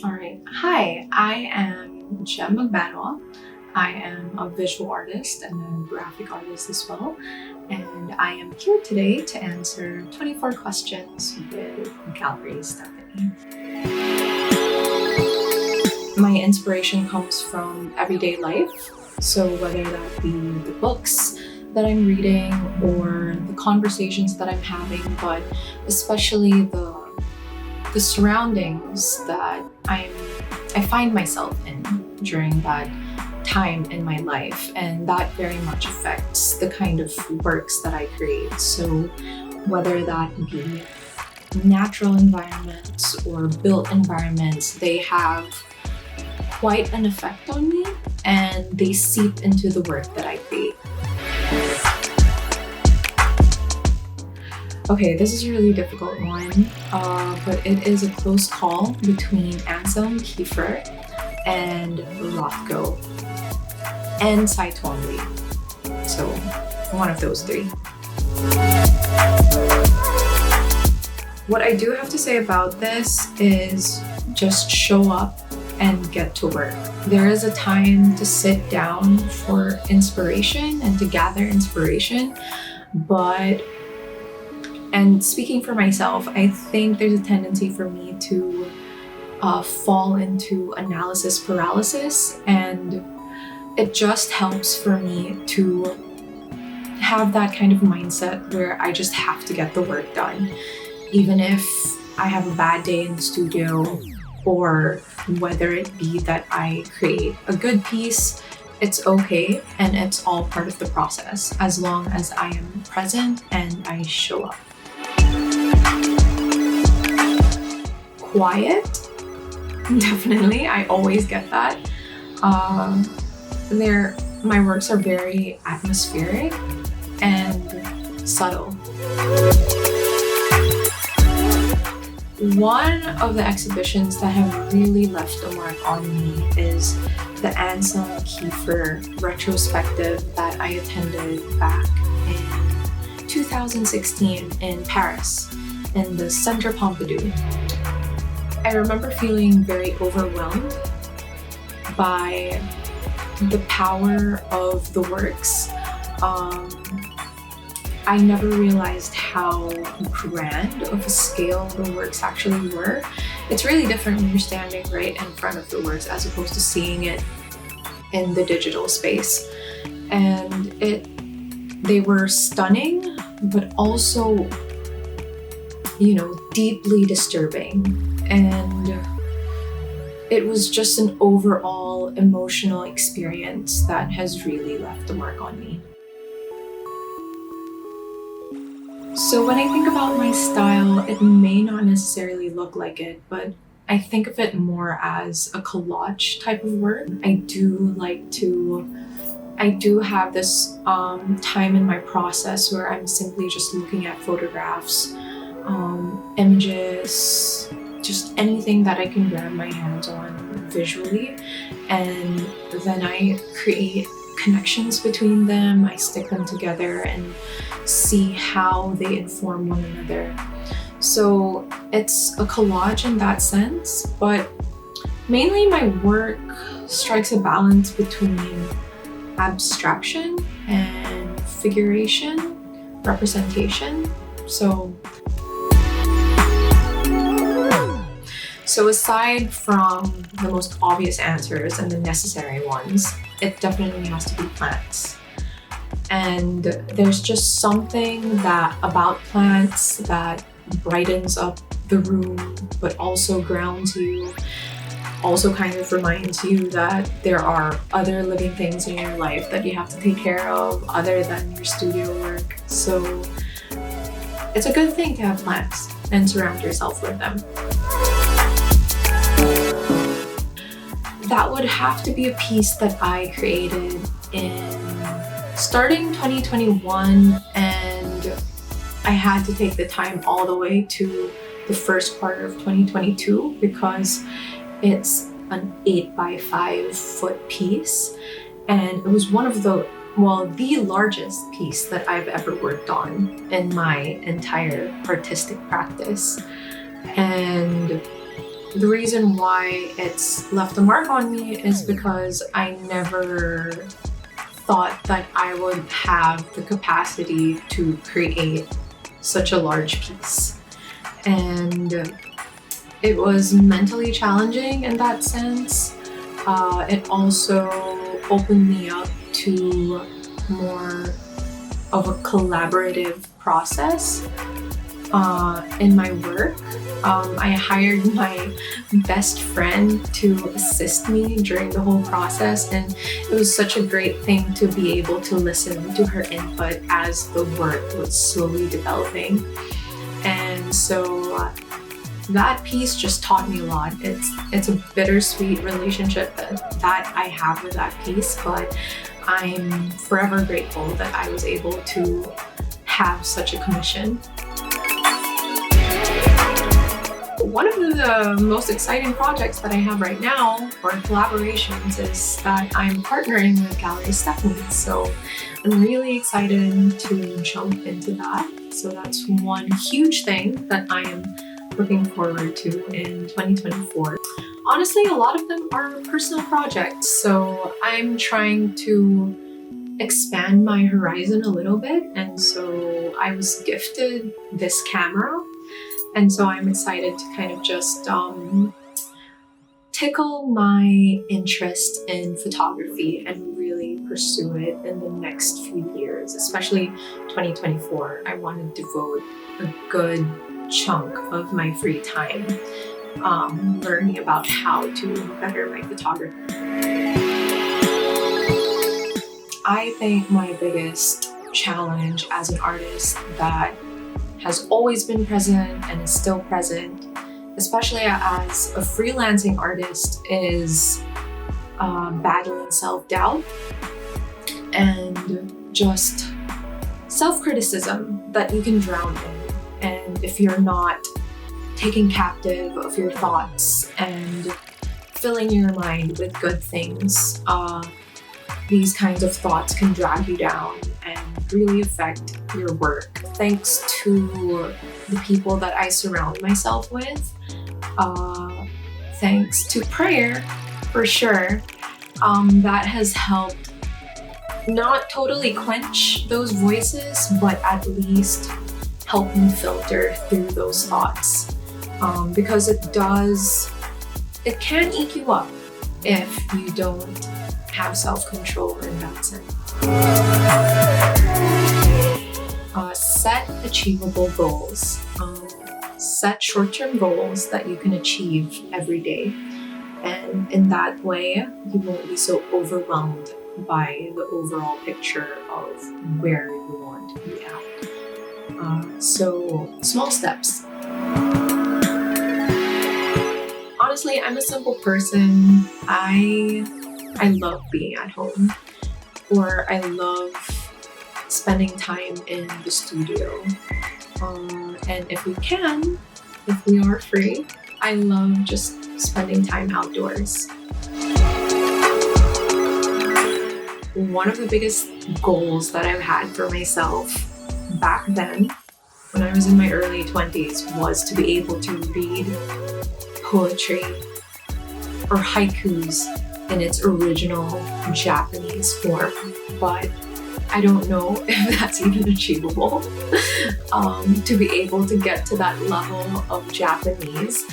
All right. Hi, I am Jem Magbanua. I am a visual artist and a graphic artist as well. And I am here today to answer 24 questions with Galerie Stephanie. My inspiration comes from everyday life. So, whether that be the books that I'm reading or the conversations that I'm having, but especially the surroundings that I find myself in during that time in my life, and that very much affects the kind of works that I create. So whether that be natural environments or built environments, they have quite an effect on me and they seep into the work that I create. Okay, this is a really difficult one, but it is a close call between Anselm Kiefer and Rothko and Saito Lee. So, one of those three. What I do have to say about this is just show up and get to work. There is a time to sit down for inspiration and to gather inspiration, and speaking for myself, I think there's a tendency for me to fall into analysis paralysis, and it just helps for me to have that kind of mindset where I just have to get the work done, even if I have a bad day in the studio, or whether it be that I create a good piece. It's okay, and it's all part of the process as long as I am present and I show up. Quiet, definitely. I always get that. My works are very atmospheric and subtle. One of the exhibitions that have really left a mark on me is the Anselm Kiefer retrospective that I attended back in 2016 in Paris, in the Centre Pompidou. I remember feeling very overwhelmed by the power of the works. I never realized how grand of a scale the works actually were. It's really different when you're standing right in front of the works as opposed to seeing it in the digital space. And they were stunning, but also, deeply disturbing. And it was just an overall emotional experience that has really left a mark on me. So when I think about my style, it may not necessarily look like it, but I think of it more as a collage type of work. I do have this time in my process where I'm simply just looking at photographs, images, just anything that I can grab my hands on visually, and then I create connections between them. I stick them together and see how they inform one another. So it's a collage in that sense, but mainly my work strikes a balance between abstraction and figuration, representation. So aside from the most obvious answers and the necessary ones, it definitely has to be plants. And there's just something about plants that brightens up the room, but also grounds you, also kind of reminds you that there are other living things in your life that you have to take care of other than your studio work. So it's a good thing to have plants and surround yourself with them. That would have to be a piece that I created starting 2021, and I had to take the time all the way to the first quarter of 2022 because it's an 8x5 foot piece, and it was the largest piece that I've ever worked on in my entire artistic practice. And The reason why it's left a mark on me is because I never thought that I would have the capacity to create such a large piece. And it was mentally challenging in that sense. It also opened me up to more of a collaborative process in my work. I hired my best friend to assist me during the whole process, and it was such a great thing to be able to listen to her input as the work was slowly developing. And so that piece just taught me a lot. It's a bittersweet relationship that I have with that piece, but I'm forever grateful that I was able to have such a commission. One of the most exciting projects that I have right now for collaborations is that I'm partnering with Galerie Stephanie. So I'm really excited to jump into that. So that's one huge thing that I am looking forward to in 2024. Honestly, a lot of them are personal projects, so I'm trying to expand my horizon a little bit, and so I was gifted this camera, and so I'm excited to kind of just tickle my interest in photography and really pursue it in the next few years, especially 2024. I want to devote a good chunk of my free time learning about how to better my photography. I think my biggest challenge as an artist that has always been present and is still present, especially as a freelancing artist, is battling self-doubt and just self-criticism that you can drown in. And if you're not taking captive of your thoughts and filling your mind with good things, these kinds of thoughts can drag you down and really affect your work. Thanks to the people that I surround myself with, thanks to prayer, for sure, that has helped not totally quench those voices, but at least help me filter through those thoughts, because it can eke you up if you don't have self-control in that sense. Set achievable goals. Set short-term goals that you can achieve every day, and in that way you won't be so overwhelmed by the overall picture of where you want to be at. So small steps. Honestly, I'm a simple person. I love being at home, or I love spending time in the studio. And if we are free, I love just spending time outdoors. One of the biggest goals that I've had for myself back then, when I was in my early 20s, was to be able to read poetry or haikus in its original Japanese form, but I don't know if that's even achievable, to be able to get to that level of Japanese,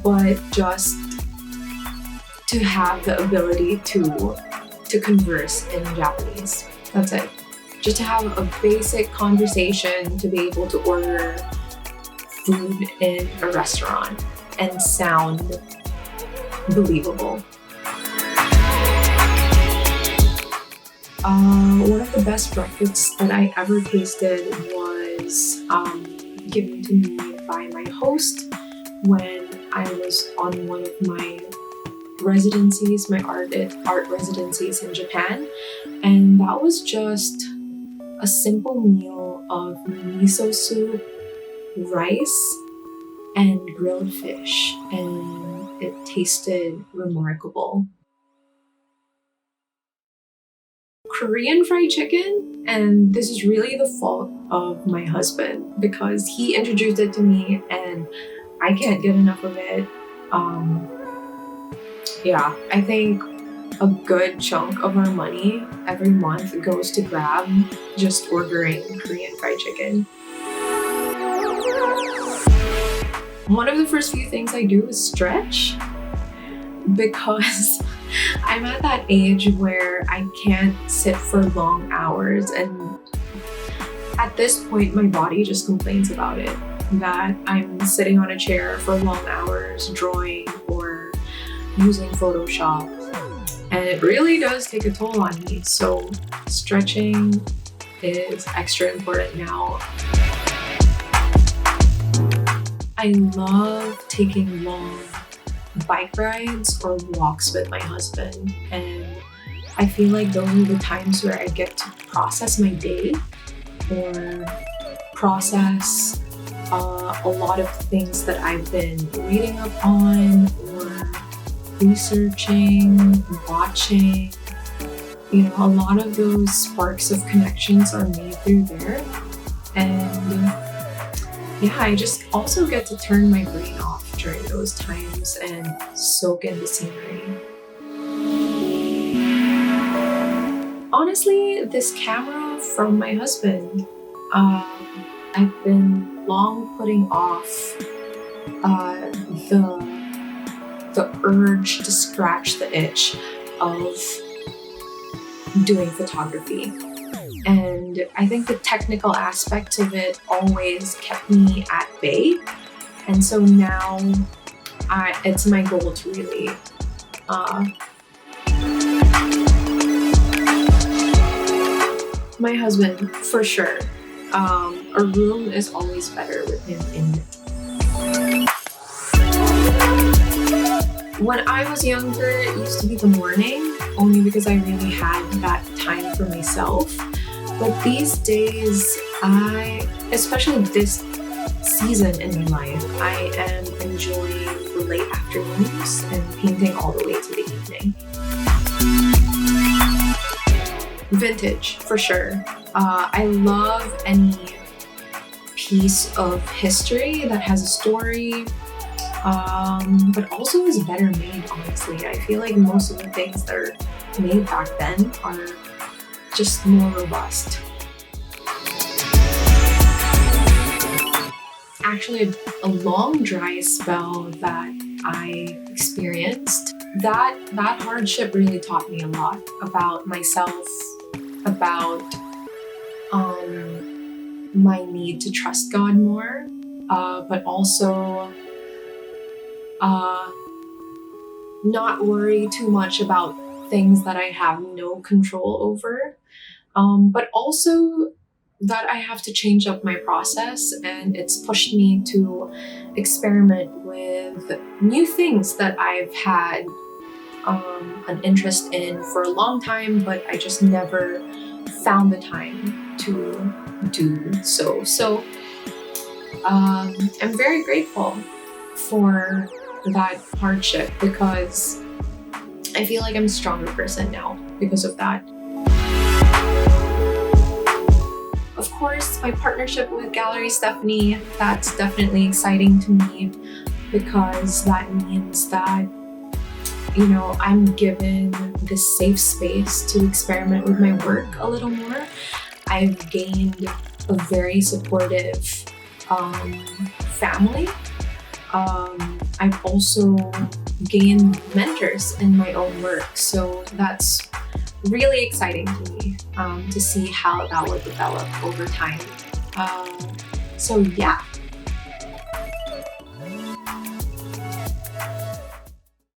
but just to have the ability to converse in Japanese. That's it. Just to have a basic conversation, to be able to order food in a restaurant and sound believable. One of the best breakfasts that I ever tasted was given to me by my host when I was on one of my residencies, my art residencies in Japan, and that was just a simple meal of miso soup, rice, and grilled fish, and it tasted remarkable. Korean fried chicken, and this is really the fault of my husband because he introduced it to me and I can't get enough of it. Um, yeah, I think a good chunk of our money every month goes to Grab, just ordering Korean fried chicken. One of the first few things I do is stretch because I'm at that age where I can't sit for long hours, and at this point my body just complains about it, that I'm sitting on a chair for long hours drawing or using Photoshop, and it really does take a toll on me. So stretching is extra important now. I love taking long bike rides or walks with my husband, and I feel like those are the times where I get to process my day or process a lot of things that I've been reading up on or researching, watching. You know, a lot of those sparks of connections are made through there. And yeah, I just also get to turn my brain off during those times and soak in the scenery. Honestly, this camera from my husband, I've been long putting off the urge to scratch the itch of doing photography. And I think the technical aspect of it always kept me at bay. And so now it's my goal to really my husband, for sure. A room is always better with him in it. When I was younger, it used to be the morning, only because I really had that time for myself. But these days, especially this season in my life, I am enjoying the late afternoons and painting all the way to the evening. Vintage, for sure. I love any piece of history that has a story, but also is better made, honestly. I feel like most of the things that are made back then are just more robust. Actually, a long dry spell that I experienced, that hardship really taught me a lot about myself, about my need to trust God more, but also not worry too much about things that I have no control over, but also that I have to change up my process, and it's pushed me to experiment with new things that I've had an interest in for a long time, but I just never found the time to do so. So I'm very grateful for that hardship because I feel like I'm a stronger person now because of that. Of course, my partnership with Galerie Stephanie, that's definitely exciting to me because that means that, you know, I'm given this safe space to experiment with my work a little more. I've gained a very supportive family. I've also gained mentors in my own work. So that's really exciting to me to see how that will develop over time. So yeah,